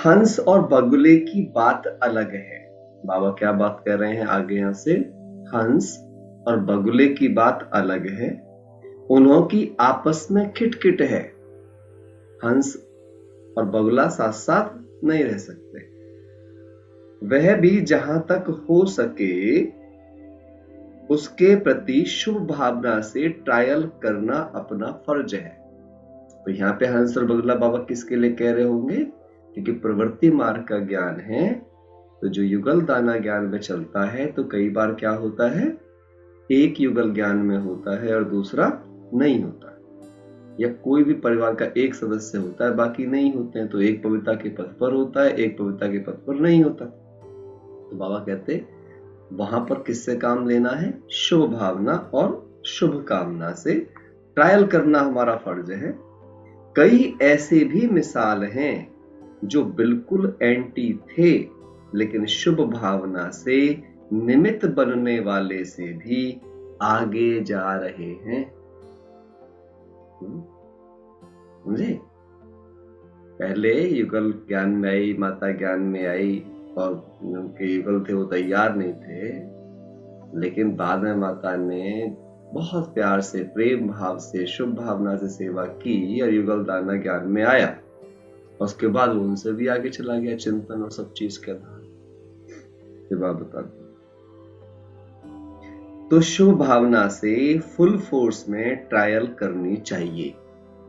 हंस और बगुले की बात अलग है। बाबा क्या बात कर रहे हैं आगे यहां से? हंस और बगुले की बात अलग है, उन्हों की आपस में खिटखिट है। हंस और बगुला साथ साथ नहीं रह सकते। वह भी जहां तक हो सके उसके प्रति शुभ भावना से ट्रायल करना अपना फर्ज है। तो यहाँ पे हंस और बगुला बाबा किसके लिए कह रहे होंगे? क्योंकि प्रवृत्ति मार्ग का ज्ञान है, तो जो युगल दाना ज्ञान में चलता है तो कई बार क्या होता है, एक युगल ज्ञान में होता है और दूसरा नहीं होता, या कोई भी परिवार का एक सदस्य होता है बाकी नहीं होते हैं, तो एक पवित्रता के पथ पर होता है, एक पवित्रता के पथ पर नहीं होता। तो बाबा कहते वहां पर किससे काम लेना है? शुभ भावना और शुभ कामना से ट्रायल करना हमारा फर्ज है। कई ऐसे भी मिसाल हैं जो बिल्कुल एंटी थे, लेकिन शुभ भावना से निमित्त बनने वाले से भी आगे जा रहे हैं। समझे? पहले युगल ज्ञान में आई, माता ज्ञान में आई, और उनके युगल थे वो तैयार नहीं थे, लेकिन बाद में माता ने बहुत प्यार से, प्रेम भाव से, शुभ भावना से सेवा की और युगल दाना ज्ञान में आया। उसके बाद वो उनसे भी आगे चला गया चिंतन और सब चीज के आधार। बात बता दो, तो शुभ भावना से फुल फोर्स में ट्रायल करनी चाहिए।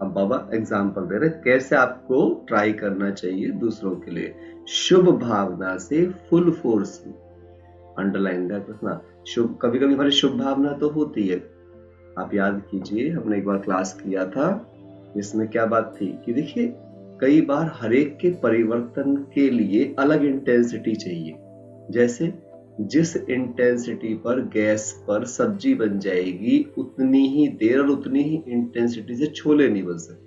अब बाबा एग्जाम्पल दे रहे कैसे आपको ट्राई करना चाहिए दूसरों के लिए। शुभ भावना से फुल फोर्स में, अंडरलाइन रखना। शुभ, कभी कभी हमारी शुभ भावना तो होती है, आप याद कीजिए हमने एक बार क्लास किया था, इसमें क्या बात थी कि देखिए कई बार हरेक के परिवर्तन के लिए अलग इंटेंसिटी चाहिए। जैसे जिस इंटेंसिटी पर गैस पर सब्जी बन जाएगी उतनी ही देर और उतनी ही इंटेंसिटी से छोले नहीं बन सकते।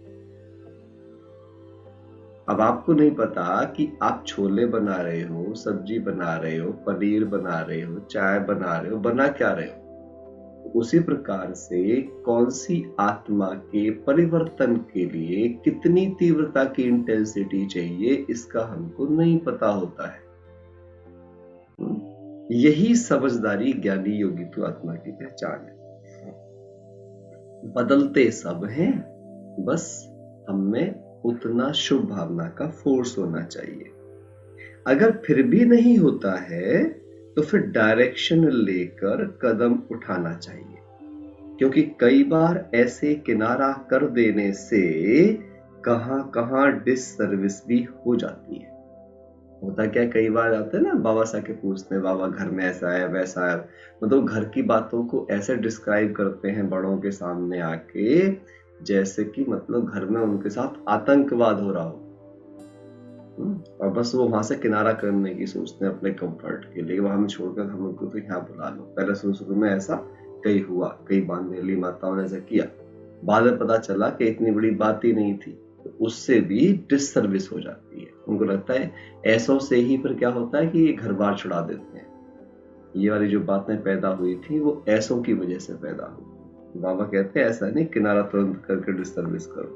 अब आपको नहीं पता कि आप छोले बना रहे हो, सब्जी बना रहे हो, पनीर बना रहे हो, चाय बना रहे हो, बना क्या रहे हो। उसी प्रकार से कौन सी आत्मा के परिवर्तन के लिए कितनी तीव्रता की इंटेंसिटी चाहिए इसका हमको नहीं पता होता है। यही समझदारी ज्ञानी योगी तो आत्मा की पहचान है। बदलते सब हैं, बस हमें उतना शुभ भावना का फोर्स होना चाहिए। अगर फिर भी नहीं होता है तो फिर डायरेक्शन लेकर कदम उठाना चाहिए, क्योंकि कई बार ऐसे किनारा कर देने से कहां डिससर्विस भी हो जाती है। होता क्या, कई बार आते हैं ना बाबा से आके पूछते हैं, बाबा घर में ऐसा है वैसा है, मतलब घर की बातों को ऐसे डिस्क्राइब करते हैं बड़ों के सामने आके जैसे कि मतलब घर में उनके साथ आतंकवाद हो रहा हो, और बस वो वहां से किनारा करने की सोचते हैं अपने कंफर्ट के लिए, वहां में छोड़कर हम उनको तो यहाँ बुला लो। पहले शुरू में ऐसा कई हुआ, कई बांधेली माताओं ने ऐसा किया, बाद में पता चला कि इतनी बड़ी बात ही नहीं थी, तो उससे भी डिससर्विस हो जाती है। उनको लगता है ऐसों से ही फिर क्या होता है कि ये घर बार छुड़ा देते हैं। ये वाली जो बातें पैदा हुई थी वो ऐसों की वजह से पैदा हुई। बाबा कहते हैं ऐसा नहीं किनारा तुरंत करके डिससर्विस करो।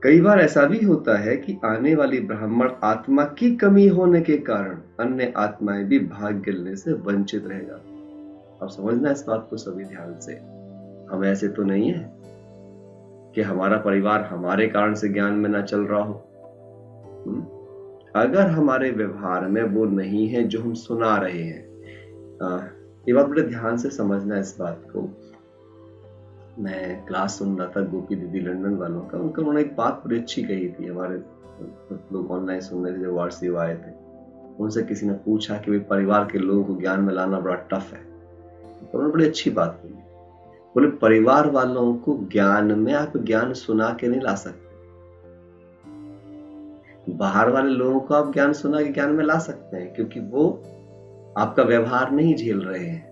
कई बार ऐसा भी होता है कि आने वाली ब्राह्मण आत्मा की कमी होने के कारण अन्य आत्माएं भी भाग गिरने से वंचित रह जाती। अब समझना इस बात को सभी ध्यान से। हम ऐसे तो नहीं है कि हमारा परिवार हमारे कारण से ज्ञान में ना चल रहा हो। अगर हमारे व्यवहार में वो नहीं है जो हम सुना रहे हैं, ये बात बड़े ध्यान से समझना इस बात को। मैं क्लास सुन रहा था गोपी दीदी लंदन वालों का, उन्होंने एक बात बड़ी अच्छी कही थी। हमारे लोग ऑनलाइन सुन रहे थे जब वार्षिक आए थे, उनसे किसी ने पूछा कि भाई परिवार के लोगों को ज्ञान में लाना बड़ा टफ है, तो उन्होंने बड़ी अच्छी बात कही। बोले परिवार वालों को ज्ञान में आप ज्ञान सुना के नहीं ला सकते, बाहर वाले लोगों को आप ज्ञान सुना के ज्ञान में ला सकते हैं, क्योंकि वो आपका व्यवहार नहीं झेल रहे हैं,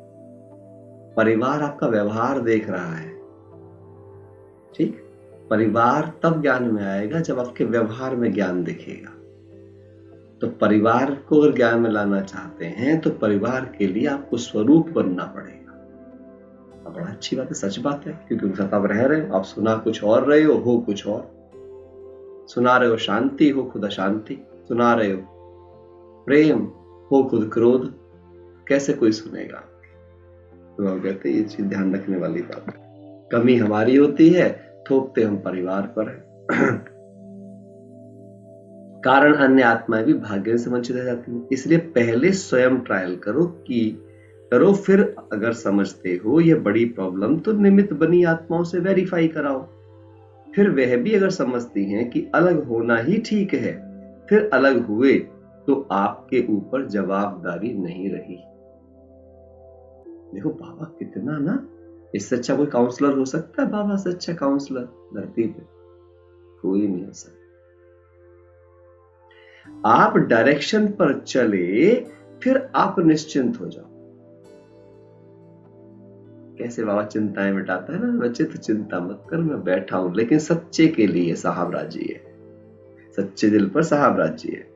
परिवार आपका व्यवहार देख रहा है। ठीक, परिवार तब ज्ञान में आएगा जब आपके व्यवहार में ज्ञान दिखेगा। तो परिवार को अगर ज्ञान में लाना चाहते हैं तो परिवार के लिए आपको स्वरूप बनना पड़ेगा। बड़ा अच्छी बात है, सच बात है, क्योंकि उनके साथ आप रह रहे हो, आप सुना कुछ और रहे हो कुछ और, सुना रहे हो शांति, हो खुद अशांति। सुना रहे हो, प्रेम हो खुद क्रोध, कैसे कोई सुनेगा? तो वो कहते ये चीज ध्यान रखने वाली बात है। कमी हमारी होती है, थोपते हम परिवार पर है। कारण अन्य आत्माएं भी भाग्य से वंचित रह जाती हैं। इसलिए पहले स्वयं ट्रायल करो, फिर अगर समझते हो ये बड़ी प्रॉब्लम तो निमित्त बनी आत्माओं से वेरीफाई कराओ। फिर वह भी अगर समझती हैं कि अलग होना ही ठीक है, फिर अलग हुए तो आपके ऊपर जवाबदारी नहीं रही। देखो बाबा कितना ना, इससे अच्छा कोई काउंसलर हो सकता है? बाबा से अच्छा काउंसलर धरती पे कोई नहीं हो सकता। आप डायरेक्शन पर चले, फिर आप निश्चिंत हो जाओ। कैसे बाबा चिंताएं मिटाता है ना, बच्चे तो चिंता मत कर, मैं बैठा हूं, लेकिन सच्चे के लिए साहब राजी है, सच्चे दिल पर साहब राजी है।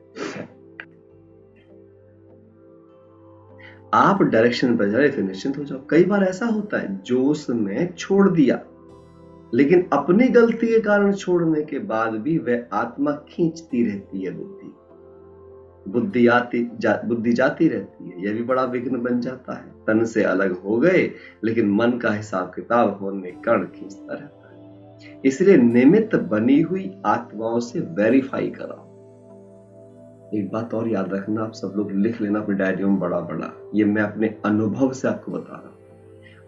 आप डायरेक्शन पर जाए फिर निश्चिंत हो जाओ। कई बार ऐसा होता है जोश में छोड़ दिया, लेकिन अपनी गलती के कारण छोड़ने के बाद भी वह आत्मा खींचती रहती है, बुद्धि जाती रहती है। यह भी बड़ा विघ्न बन जाता है। तन से अलग हो गए, लेकिन मन का हिसाब किताब होने कण खींचता रहता है। इसलिए निमित्त बनी हुई आत्माओं से वेरीफाई कराओ। एक बात और याद रखना, आप सब लोग लिख लेना अपनी डायरियों में बड़ा बड़ा, ये मैं अपने अनुभव से आपको बता रहा हूं।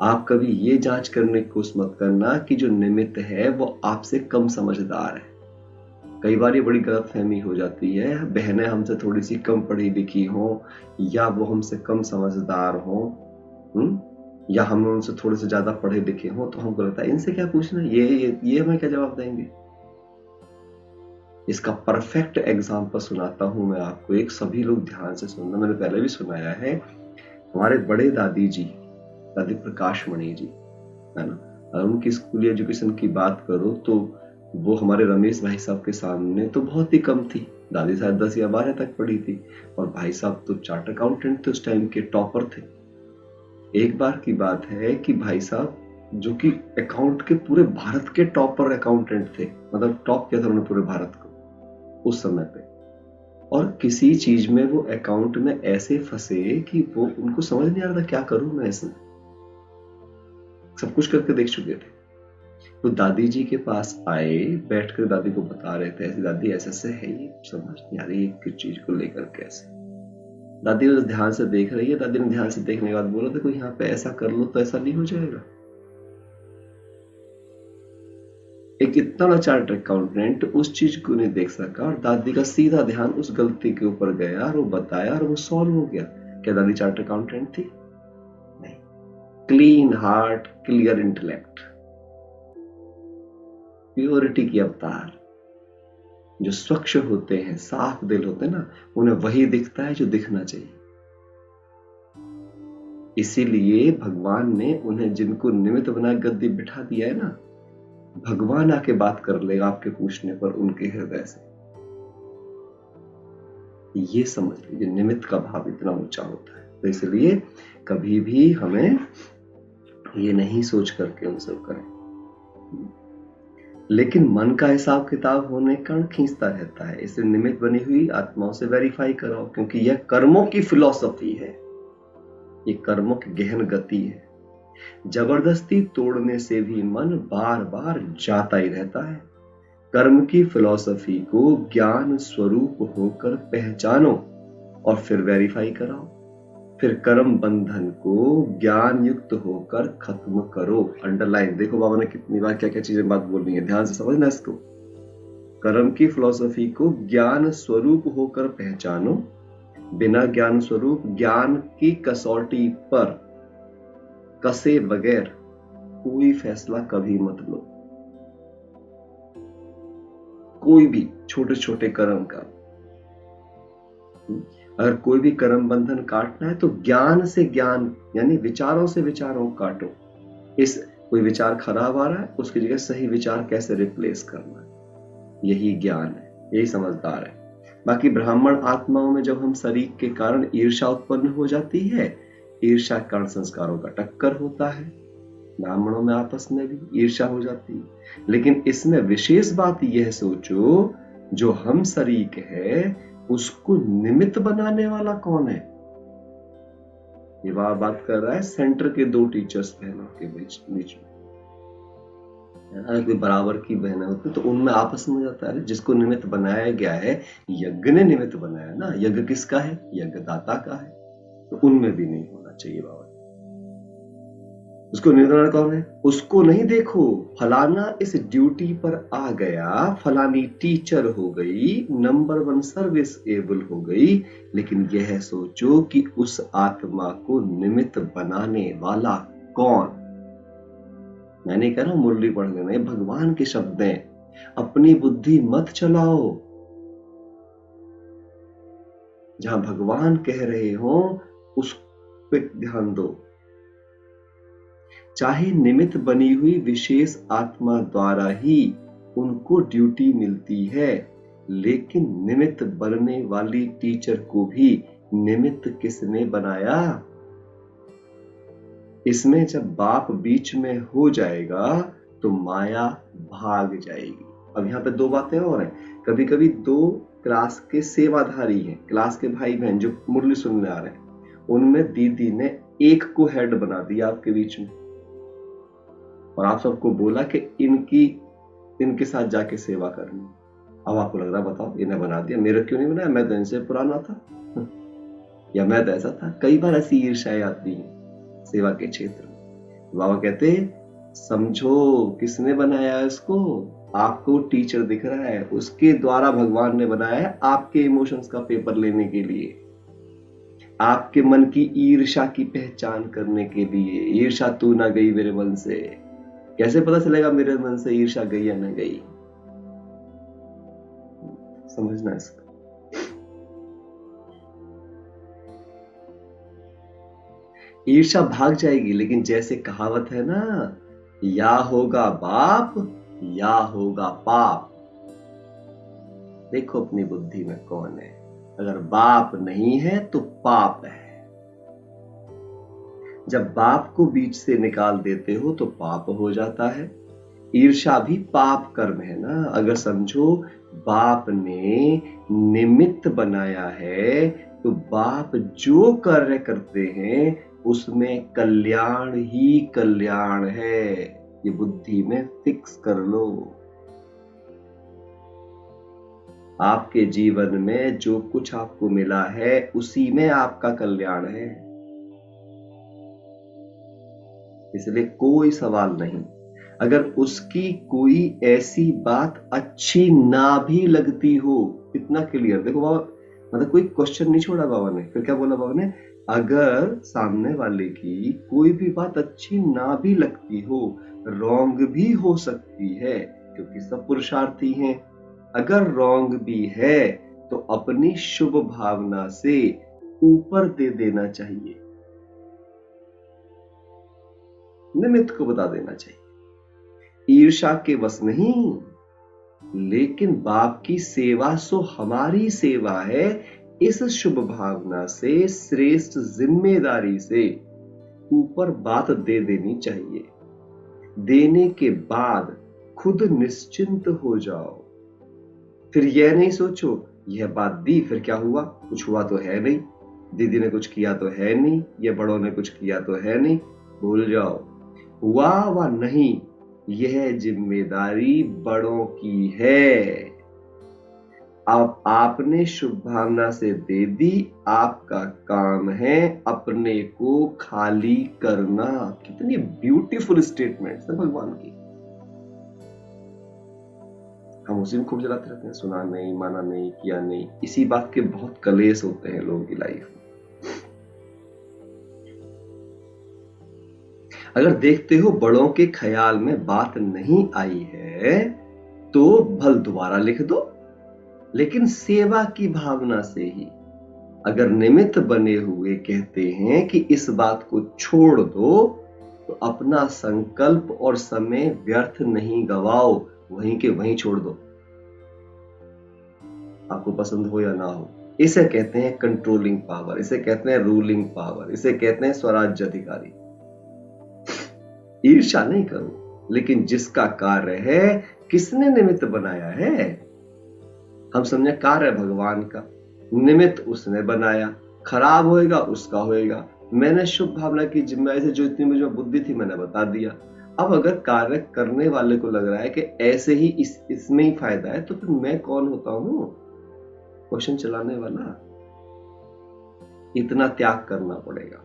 आप कभी ये जांच करने की कोशिश मत करना कि जो निमित्त है वो आपसे कम समझदार है। कई बार ये बड़ी गलतफहमी हो जाती है, बहनें हमसे थोड़ी सी कम पढ़ी लिखी हो, या वो हमसे कम समझदार हो, या हम उनसे थोड़े से ज्यादा पढ़े लिखे हो, तो हमको लगता है इनसे क्या पूछना, ये हमें क्या जवाब देंगे। इसका परफेक्ट एग्जाम्पल सुनाता हूं मैं आपको एक, सभी लोग ध्यान से सुनना, मैंने पहले भी सुनाया है। हमारे बड़े दादी जी, दादी प्रकाश मणि जी, है ना, और उनकी स्कूल एजुकेशन की बात करो तो वो हमारे रमेश भाई साहब के सामने तो बहुत ही कम थी। दादी शायद 10 या 12 तक पढ़ी थी, और भाई साहब तो चार्ट अकाउंटेंट थे, उस टाइम के टॉपर थे। एक बार की बात है कि भाई साहब, जो कि अकाउंट के पूरे भारत के टॉपर अकाउंटेंट थे, मतलब टॉप किया था उन्होंने पूरे भारत को उस समय पे, और किसी चीज में वो अकाउंट में ऐसे फंसे कि वो उनको समझ नहीं आ रहा था क्या करूं मैं इसमें। सब कुछ करके देख चुके थे। वो दादी जी के पास आए, बैठकर दादी को बता रहे थे, ऐसे दादी ऐसे ऐसे है, ये समझ नहीं आ रही किस चीज को लेकर कैसे। दादी उस ध्यान से देख रही है। दादी ने ध्यान से देखने के बाद बोला था, कोई यहाँ पे ऐसा कर लो तो ऐसा नहीं हो जाएगा। एक इतना बड़ा चार्ट अकाउंटेंट उस चीज को नहीं देख सका, और दादी का सीधा ध्यान उस गलती के ऊपर गया और वो बताया और वो सॉल्व हो गया। क्या दादी चार्ट अकाउंटेंट थी? नहीं। Clean heart, clear intellect, purity की अवतार। जो स्वच्छ होते हैं, साफ दिल होते हैं ना, उन्हें वही दिखता है जो दिखना चाहिए। इसीलिए भगवान ने उन्हें, जिनको निमित्त बना गद्दी बिठा दिया है ना, भगवान आके बात कर लेगा आपके पूछने पर उनके हृदय से। ये समझ लीजिए, निमित्त का भाव इतना ऊंचा होता है। तो इसलिए कभी भी हमें ये नहीं सोच करके उनसे करें। लेकिन मन का हिसाब किताब होने कण खींचता रहता है। इसे निमित्त बनी हुई आत्माओं से वेरीफाई कराओ, क्योंकि यह कर्मों की फिलॉसफी है, ये कर्मों की गहन गति है। जबरदस्ती तोड़ने से भी मन बार बार जाता ही रहता है। कर्म की फिलॉसफी को ज्ञान स्वरूप होकर पहचानो और फिर वेरीफाई कराओ। फिर कर्म बंधन को ज्ञान युक्त होकर खत्म करो। अंडरलाइन देखो बाबा ने कितनी बार क्या क्या चीजें बात बोल रही है, ध्यान से समझना इसको। कर्म की फिलॉसफी को ज्ञान स्वरूप होकर पहचानो, बिना ज्ञान स्वरूप ज्ञान की कसौटी पर कसे बगैर कोई फैसला कभी मत लो। कोई भी छोटे छोटे कर्म का, अगर कोई भी कर्म बंधन काटना है तो ज्ञान से ज्ञान, यानी विचारों से विचारों काटो। इस कोई विचार खराब आ रहा है, उसकी जगह सही विचार कैसे रिप्लेस करना है, यही ज्ञान है, यही समझदार है। बाकी ब्राह्मण आत्माओं में जब हम शरीर के कारण ईर्ष्या उत्पन्न हो जाती है, ईर्ष्या के कारण संस्कारों का टक्कर होता है। ब्राह्मणों में आपस में भी ईर्ष्या हो जाती है। लेकिन इसमें विशेष बात यह सोचो, जो हम शरीक है उसको निमित्त बनाने वाला कौन है? ये बात कर रहा है सेंटर के दो टीचर्स बहनों के बीच में। अगर कोई बराबर की बहनें होती तो उनमें आपस में जाता है, जिसको निमित्त बनाया गया है, यज्ञ ने निमित्त बनाया ना, यज्ञ किसका है? यज्ञ दाता का है, तो उनमें भी नहीं होना चाहिए बाबा। उसको निमित्त बनाना कौन है? उसको नहीं देखो, फलाना इस ड्यूटी पर आ गया, फलानी टीचर हो गई, नंबर 1 सर्विस एबल हो गई, लेकिन यह सोचो कि उस आत्मा को निमित्त बनाने वाला कौन? मैं नहीं कह रहा हूं मुरली पढ़ लेना, ये भगवान के शब्द हैं। अपनी बुद्धि मत चलाओ, जहां भगवान कह रहे हो उस पे ध्यान दो। चाहे निमित्त बनी हुई विशेष आत्मा द्वारा ही उनको ड्यूटी मिलती है, लेकिन निमित्त बनने वाली टीचर को भी निमित्त किसने बनाया? इसमें जब बाप बीच में हो जाएगा तो माया भाग जाएगी। अब यहाँ पे दो बातें और हैं। कभी कभी दो क्लास के सेवाधारी हैं, क्लास के भाई बहन जो मुरली सुनने आ रहे हैं, उनमें दीदी ने एक को हेड बना दिया आपके बीच में, और आप सबको बोला कि इनके साथ जाके सेवा करनी। अब आपको लग रहा, बताओ इन्हें बना दिया, मेरे क्यों नहीं बनाया? मैं तो इनसे पुराना था या मैं तो ऐसा था। कई बार ऐसी ईर्ष्याएं आती हैं सेवा के क्षेत्र में। बाबा कहते समझो किसने बनाया इसको? आपको टीचर दिख रहा है, उसके द्वारा भगवान ने बनाया है आपके इमोशंस का पेपर लेने के लिए, आपके मन की ईर्ष्या की पहचान करने के लिए। ईर्ष्या तू ना गई मेरे मन से, कैसे पता चलेगा मेरे मन से ईर्ष्या गई या ना गई? समझना इसका। ईर्ष्या भाग जाएगी, लेकिन जैसे कहावत है ना, या होगा बाप या होगा पाप। देखो अपनी बुद्धि में कौन है। अगर बाप नहीं है तो पाप है। जब बाप को बीच से निकाल देते हो तो पाप हो जाता है। ईर्ष्या भी पाप कर्म है ना। अगर समझो बाप ने निमित्त बनाया है तो बाप जो कार्य करते हैं उसमें कल्याण ही कल्याण है। ये बुद्धि में फिक्स कर लो। आपके जीवन में जो कुछ आपको मिला है उसी में आपका कल्याण है, इसलिए कोई सवाल नहीं। अगर उसकी कोई ऐसी बात अच्छी ना भी लगती हो, इतना क्लियर देखो बाबा, मतलब कोई क्वेश्चन नहीं छोड़ा बाबा ने। फिर क्या बोला बाबा ने? अगर सामने वाले की कोई भी बात अच्छी ना भी लगती हो, रॉन्ग भी हो सकती है, क्योंकि सब पुरुषार्थी हैं। अगर रॉन्ग भी है तो अपनी शुभ भावना से ऊपर दे देना चाहिए, निमित्त को बता देना चाहिए। ईर्ष्या के वश नहीं, लेकिन बाप की सेवा सो हमारी सेवा है, इस शुभ भावना से, श्रेष्ठ जिम्मेदारी से ऊपर बात दे देनी चाहिए। देने के बाद खुद निश्चिंत हो जाओ। फिर यह नहीं सोचो यह बात दी फिर क्या हुआ, कुछ हुआ तो है नहीं, दीदी ने कुछ किया तो है नहीं, ये बड़ों ने कुछ किया तो है नहीं। भूल जाओ, हुआ व नहीं यह जिम्मेदारी बड़ों की है। अब आपने शुभ भावना से दे दी, आपका काम है अपने को खाली करना। कितनी ब्यूटीफुल स्टेटमेंट है भगवान की। हम उसी में खूब जलाते रहते हैं, सुना नहीं, माना नहीं, किया नहीं। इसी बात के बहुत कलेश होते हैं लोगों की लाइफ में। अगर देखते हो बड़ों के ख्याल में बात नहीं आई है तो भल दोबारा लिख दो, लेकिन सेवा की भावना से ही। अगर निमित्त बने हुए कहते हैं कि इस बात को छोड़ दो तो अपना संकल्प और समय व्यर्थ नहीं गवाओ, वहीं के वहीं छोड़ दो, आपको पसंद हो या ना हो। इसे कहते हैं कंट्रोलिंग पावर, इसे कहते हैं रूलिंग पावर, इसे कहते हैं स्वराज्य अधिकारी। ईर्ष्या नहीं करो, लेकिन जिसका कार्य है, किसने निमित्त बनाया है, हम समझे कार्य भगवान का, निमित्त उसने बनाया, खराब होएगा उसका होएगा। मैंने शुभ भावना की जिम्मेदारी से जो इतनी मुझे बुद्धि थी मैंने बता दिया। अब अगर कार्य करने वाले को लग रहा है कि ऐसे ही इसमें ही फायदा है, तो फिर मैं कौन होता हूं क्वेश्चन चलाने वाला? इतना त्याग करना पड़ेगा।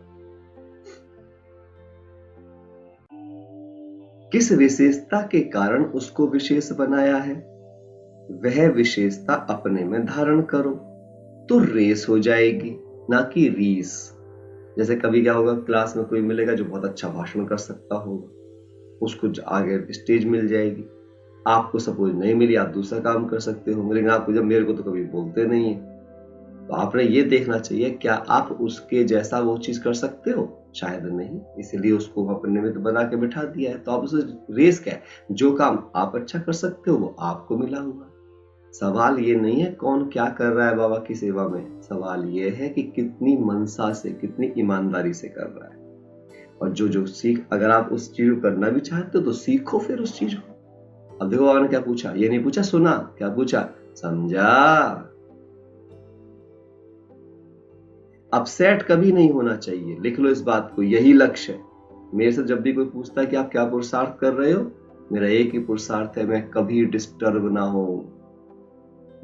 किस विशेषता के कारण उसको विशेष बनाया है, वह विशेषता अपने में धारण करो, तो रेस हो जाएगी, ना कि रीस। जैसे कभी क्या होगा, क्लास में कोई मिलेगा जो बहुत अच्छा भाषण कर सकता होगा, उसको आगे स्टेज मिल जाएगी। आपको सपोज नहीं मिली, आप दूसरा काम कर सकते हो, लेकिन आपको जब मेरे को तो कभी बोलते नहीं है, तो आपने ये देखना चाहिए क्या आप उसके जैसा वो चीज कर सकते हो? शायद नहीं, इसलिए उसको अपने निमित्त बना के बिठा दिया है। तो आप उसे रेस क्या है, जो काम आप अच्छा कर सकते हो वो आपको मिला हुआ। सवाल ये नहीं है कौन क्या कर रहा है बाबा की सेवा में, सवाल ये है कि कितनी मनसा से, कितनी ईमानदारी से कर रहा है। और जो सीख, अगर आप उस चीज को करना भी चाहते हो तो सीखो फिर उस चीज को। अब देखो बाबा ने क्या पूछा, ये नहीं पूछा सुना, क्या पूछा? समझा। अपसेट कभी नहीं होना चाहिए, लिख लो इस बात को, यही लक्ष्य है। मेरे से जब भी कोई पूछता है कि आप क्या पुरुषार्थ कर रहे हो, मेरा एक ही पुरुषार्थ है, मैं कभी डिस्टर्ब ना हो।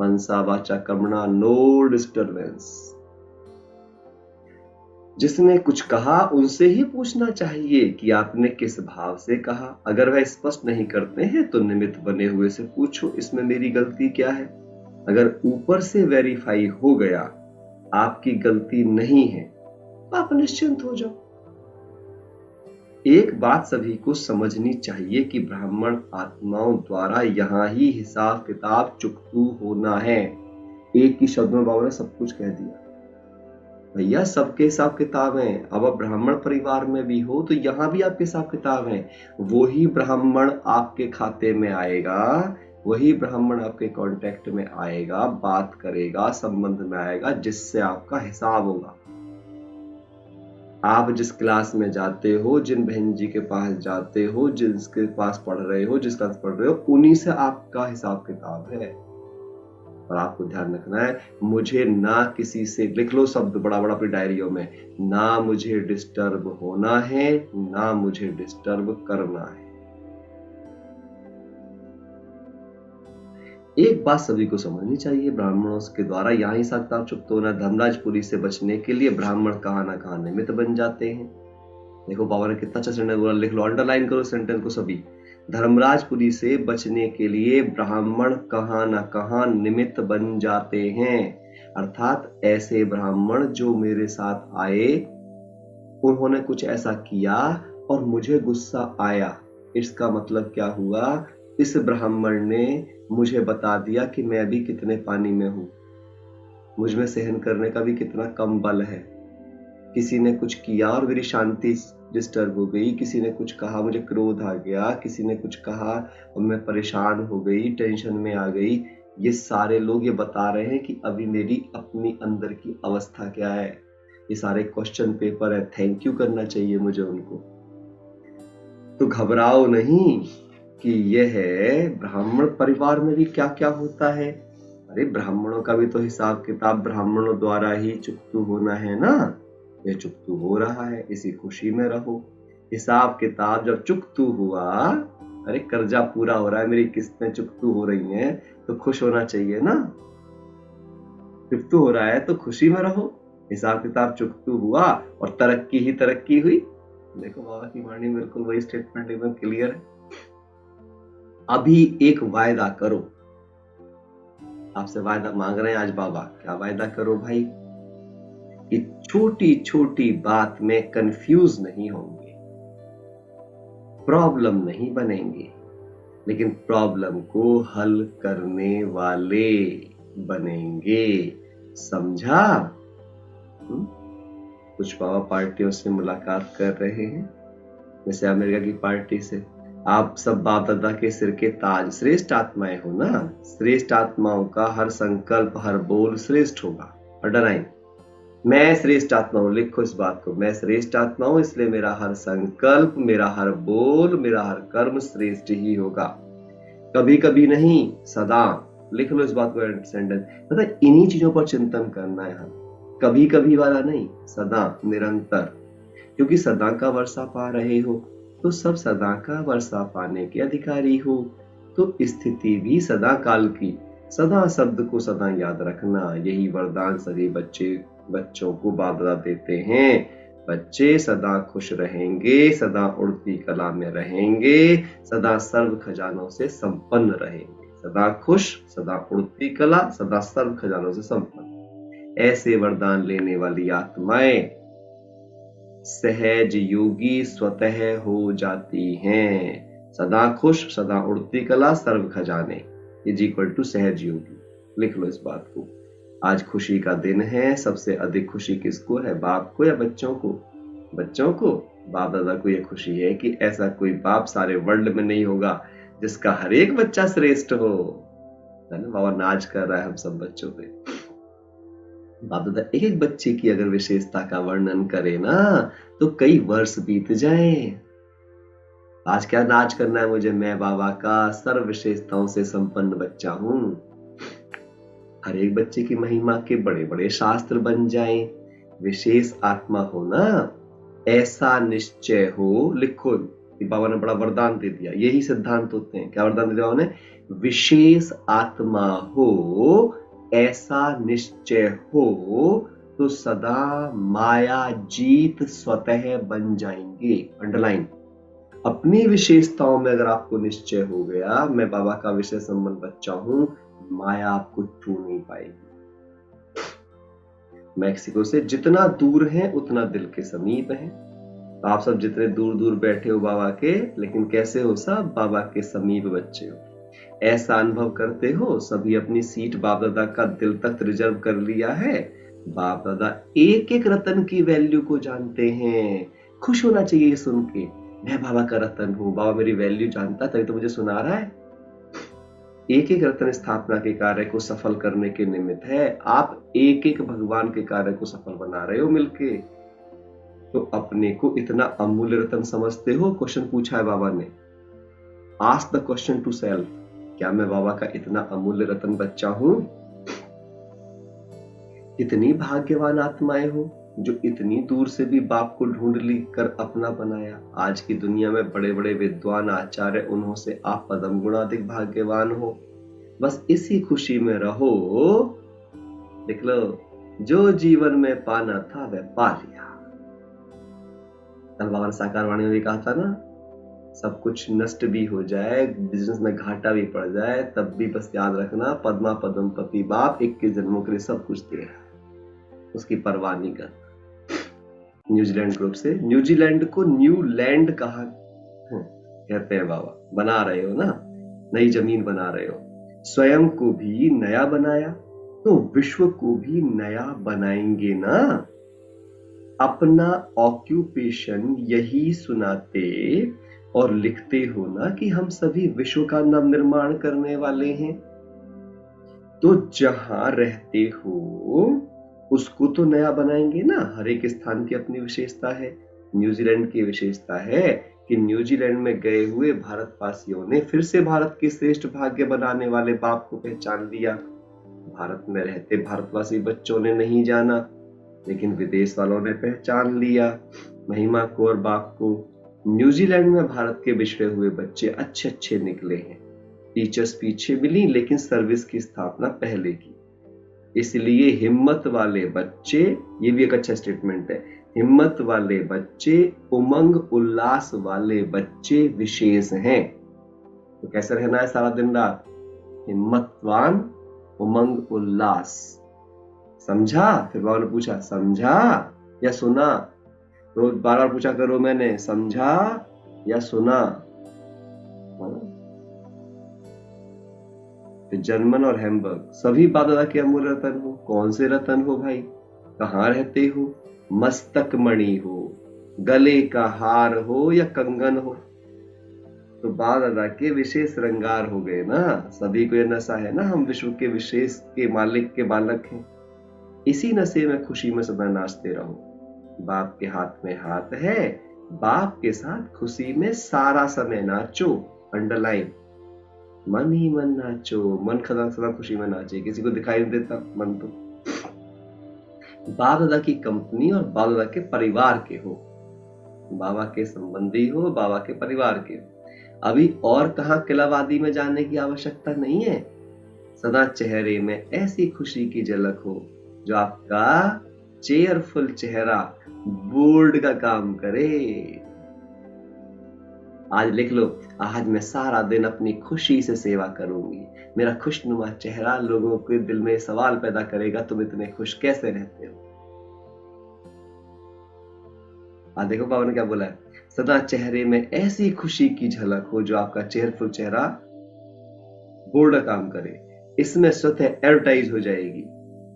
मनसा वाचा कर्मणा नो डिस्टर्बेंस। जिसने कुछ कहा उनसे ही पूछना चाहिए कि आपने किस भाव से कहा। अगर वह स्पष्ट नहीं करते हैं तो निमित्त बने हुए से पूछो, इसमें मेरी गलती क्या है। अगर ऊपर से वेरीफाई हो गया आपकी गलती नहीं है, आप निश्चिंत हो जाओ। एक बात सभी को समझनी चाहिए कि ब्राह्मण आत्माओं द्वारा यहाँ ही हिसाब किताब चुकतू होना है। एक ही शब्द में बाबा ने सब कुछ कह दिया। भैया सबके हिसाब किताब हैं। अब आप ब्राह्मण परिवार में भी हो तो यहाँ भी आपके हिसाब किताब हैं। वही ब्राह्मण आपके खाते में आएगा, वही ब्राह्मण आपके कांटेक्ट में आएगा, बात करेगा, संबंध में आएगा, जिससे आपका हिसाब होगा। आप जिस क्लास में जाते हो, जिन बहन जी के पास जाते हो, जिसके पास पढ़ रहे हो, जिस क्लास पढ़ रहे हो, उन्हीं से आपका हिसाब किताब है। और आपको ध्यान रखना है, मुझे ना किसी से, लिख लो शब्द बड़ा बड़ा अपनी डायरियों में, ना मुझे डिस्टर्ब होना है, ना मुझे डिस्टर्ब करना है। एक बात सभी को समझनी चाहिए, ब्राह्मणों के द्वारा यहाँ ही साक्षात चुप्त होना। धर्मराजपुरी से बचने के लिए ब्राह्मण कहाँ ना कहाँ निमित्त बन जाते हैं। देखो बाबा ने कितना अच्छा सेंटेंस बोला, लिख लो, अंडरलाइन करो सेंटेंस को सभी। धर्मराजपुरी से बचने के लिए ब्राह्मण कहाँ ना कहाँ निमित्त बन जाते हैं। अर्थात ऐसे ब्राह्मण जो मेरे साथ आए, उन्होंने कुछ ऐसा किया और मुझे गुस्सा आया, इसका मतलब क्या हुआ, इस ब्राह्मण ने मुझे बता दिया कि मैं अभी कितने पानी में हूं, मुझ में सहन करने का भी कितना कम बल है। किसी ने कुछ किया और मेरी शांति डिस्टर्ब हो गई, किसी ने कुछ कहा मुझे क्रोध आ गया, किसी ने कुछ कहा और मैं परेशान हो गई, टेंशन में आ गई। ये सारे लोग ये बता रहे हैं कि अभी मेरी अपनी अंदर की अवस्था क्या है। ये सारे क्वेश्चन पेपर है, थैंक यू करना चाहिए मुझे उनको। तो घबराओ नहीं कि यह है ब्राह्मण परिवार में भी क्या क्या होता है। अरे ब्राह्मणों का भी तो हिसाब किताब ब्राह्मणों द्वारा ही चुकतू होना है ना, ये चुकतू हो रहा है, इसी खुशी में रहो। हिसाब किताब जब चुकतू हुआ, अरे कर्जा पूरा हो रहा है, मेरी किस्तें चुकतू हो रही हैं, तो खुश होना चाहिए ना। चुकतू हो रहा है तो खुशी में रहो। हिसाब किताब चुकतू हुआ और तरक्की ही तरक्की हुई। देखो बाबा की वाणी बिल्कुल वही स्टेटमेंट एकदम क्लियर है। अभी एक वायदा करो, आपसे वायदा मांग रहे हैं आज बाबा, क्या वायदा करो भाई, कि छोटी छोटी बात में कंफ्यूज नहीं होंगे, प्रॉब्लम नहीं बनेंगे, लेकिन प्रॉब्लम को हल करने वाले बनेंगे। समझा? कुछ बाबा पार्टियों से मुलाकात कर रहे हैं, जैसे अमेरिका की पार्टी से। आप सब बाप दादा के सिर के ताज, श्रेष्ठ आत्माएं हो ना। श्रेष्ठ आत्माओं का हर संकल्प, हर बोल श्रेष्ठ होगा। अंडरलाइन, मैं श्रेष्ठ आत्मा हूं, लिखो इस बात को, मैं श्रेष्ठ आत्मा हूं, इसलिए मेरा हर संकल्प, मेरा हर बोल, मेरा हर कर्म श्रेष्ठ ही होगा। कभी कभी नहीं, सदा। लिख लो इस बात को सेंटेंस। मतलब इन्हीं चीजों पर चिंतन करना है हम, कभी कभी वाला नहीं, सदा निरंतर। क्योंकि सदा का वर्षा पा रहे हो तो सब सदा का वर्षा पाने के अधिकारी हो। तो स्थिति भी सदा काल की, सदा शब्द को सदा याद रखना, यही वरदान सभी बच्चों को बाप दादा देते हैं। बच्चे सदा खुश रहेंगे, सदा उड़ती कला में रहेंगे, सदा सर्व खजानों से संपन्न रहेंगे। सदा खुश, सदा उड़ती कला, सदा सर्व खजानों से संपन्न। ऐसे वरदान लेने वाली आत्माएं सहज योगी स्वतः हो जाती हैं। सदा खुश, सदा उड़ती कला, सर्व खजाने इज इक्वल टू सहज योगी। लिख लो इस बात को। आज खुशी का दिन है। सबसे अधिक खुशी किसको है, बाप को या बच्चों को? बच्चों को। बाप दादा को यह खुशी है कि ऐसा कोई बाप सारे वर्ल्ड में नहीं होगा जिसका हर एक बच्चा श्रेष्ठ हो, है ना। बाबा नाच कर रहा है हम सब बच्चों पे। बाप दादा एक एक बच्चे की अगर विशेषता का वर्णन करे ना तो कई वर्ष बीत जाए। आज क्या नाच करना है मुझे, मैं बाबा का सर्व विशेषताओं से संपन्न बच्चा हूं। हर एक बच्चे की महिमा के बड़े बड़े शास्त्र बन जाएं। विशेष आत्मा हो ना, ऐसा निश्चय हो। लिखो, बाबा ने बड़ा वरदान दे दिया। यही सिद्धांत होते हैं। क्या वरदान दे दिया बाबा ने? विशेष आत्मा हो, ऐसा निश्चय हो तो सदा माया जीत स्वतः बन जाएंगे। अंडरलाइन। अपनी विशेषताओं में अगर आपको निश्चय हो गया, मैं बाबा का विषय संबंध बच्चा हूं, माया आपको छू नहीं पाएगी। मैक्सिको से जितना दूर है उतना दिल के समीप है। आप सब जितने दूर दूर बैठे हो बाबा के, लेकिन कैसे हो? सब बाबा के समीप बच्चे हो। ऐसा अनुभव करते हो सभी अपनी सीट बाप दादा का दिल तक रिजर्व कर लिया है। बाप दादा एक एक रतन की वैल्यू को जानते हैं। खुश होना चाहिए सुन के, मैं बाबा का रतन हूं, बाबा मेरी वैल्यू जानता तभी तो मुझे सुना रहा है। एक एक रत्न स्थापना के कार्य को सफल करने के निमित्त है। आप एक एक भगवान के कार्य को सफल बना रहे हो मिलके। तो अपने को इतना अमूल्य रत्न समझते हो? क्वेश्चन पूछा है बाबा ने। Ask the question to self, क्या मैं बाबा का इतना अमूल्य रत्न बच्चा हूं? इतनी भाग्यवान आत्माएं हो जो इतनी दूर से भी बाप को ढूंढ ली कर अपना बनाया। आज की दुनिया में बड़े बड़े विद्वान आचार्य, उन्हों से आप पदम गुणाधिक भाग्यवान हो। बस इसी खुशी में रहो। देख लो, जो जीवन में पाना था वह पा लिया। कल बाबा ने साकार वाणी में भी कहा था ना, सब कुछ नष्ट भी हो जाए, बिजनेस में घाटा भी पड़ जाए, तब भी बस याद रखना पद्मा पदम पति बाप 21 जन्मों के लिए सब कुछ दे रहा है, उसकी परवाह नहीं करना। न्यूजीलैंड ग्रुप से, न्यूजीलैंड को न्यू लैंड कहा कहते हैं बाबा। बना रहे हो ना, नई जमीन बना रहे हो। स्वयं को भी नया बनाया तो विश्व को भी नया बनाएंगे ना। अपना ऑक्यूपेशन यही सुनाते और लिखते हो ना कि हम सभी विश्व का नव निर्माण करने वाले हैं। तो जहां रहते हो उसको तो नया बनाएंगे ना। हर एक स्थान की अपनी विशेषता है। न्यूजीलैंड की विशेषता है कि न्यूजीलैंड में गए हुए भारतवासियों ने फिर से भारत के श्रेष्ठ भाग्य बनाने वाले बाप को पहचान लिया। भारत में रहते भारतवासी बच्चों ने नहीं जाना, लेकिन विदेश वालों ने पहचान लिया महिमा को और बाप को। न्यूजीलैंड में भारत के बिछड़े हुए बच्चे अच्छे अच्छे निकले हैं। टीचर्स पीछे मिली, लेकिन सर्विस की स्थापना पहले की। इसलिए हिम्मत वाले बच्चे, ये भी एक अच्छा स्टेटमेंट है, हिम्मत वाले बच्चे, उमंग उल्लास वाले बच्चे विशेष हैं। तो कैसे रहना है सारा दिन रात? हिम्मतवान, उमंग उल्लास। समझा? फिर बाबा ने पूछा, समझा या सुना? रोज बार बार पूछा करो, मैंने समझा या सुना? जर्मन और हैम्बर्ग सभी बाप दादा के अमूल्य रतन हो। कौन से रतन हो भाई? कहाँ रहते हो? मस्तक मणि हो, गले का हार हो या कंगन हो, तो बाप दादा के विशेष श्रृंगार हो गए ना। सभी को यह नशा है ना, हम विश्व के विशेष के मालिक के बालक हैं। इसी नशे में खुशी में सदा नाचते रहो। बाप के हाथ में हाथ है, बाप के साथ खुशी में सारा समय नाचो। अंडरलाइन। मन ही मन नाचो, मन सदा सदा खुशी में नाचे, किसी को दिखाई नहीं देता मन तो। बाप दादा की कंपनी और बाप दादा के परिवार के हो, बाबा के संबंधी हो, बाबा के परिवार के हो, अभी और कहां किलावादी में जाने की आवश्यकता नहीं है। सदा चेहरे में ऐसी खुशी की झलक हो जो आपका चेयरफुल चेहरा बोर्ड का काम करे। आज लिख लो, आज मैं सारा दिन अपनी खुशी से सेवा करूंगी। मेरा खुशनुमा चेहरा लोगों के दिल में सवाल पैदा करेगा, तुम इतने खुश कैसे रहते हो। आज देखो बाबा ने क्या बोला है, सदा चेहरे में ऐसी खुशी की झलक हो जो आपका चेयरफुल चेहरा बोर्ड का काम करे। इसमें स्वतः एडवर्टाइज हो जाएगी,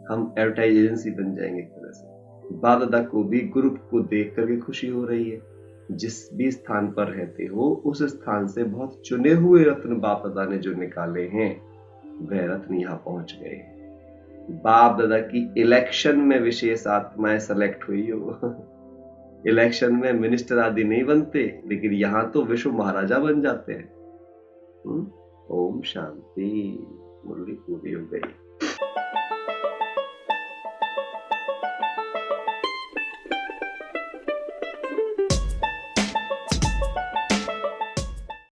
हम एडवर्टाइज एजेंसी बन जाएंगे एक तरह से। बाप दादा को भी ग्रुप को देख करके खुशी हो रही है। जिस भी स्थान पर रहते हो उस स्थान से बहुत चुने हुए रत्न बाप दादा ने जो निकाले हैं, वह रत्न यहाँ पहुंच गए। बाप दादा की इलेक्शन में विशेष आत्माएं सेलेक्ट हुई हो। इलेक्शन में मिनिस्टर आदि नहीं बनते, लेकिन यहाँ तो विश्व महाराजा बन जाते हैं। ओम शांति। मुरली पूरी हो गई।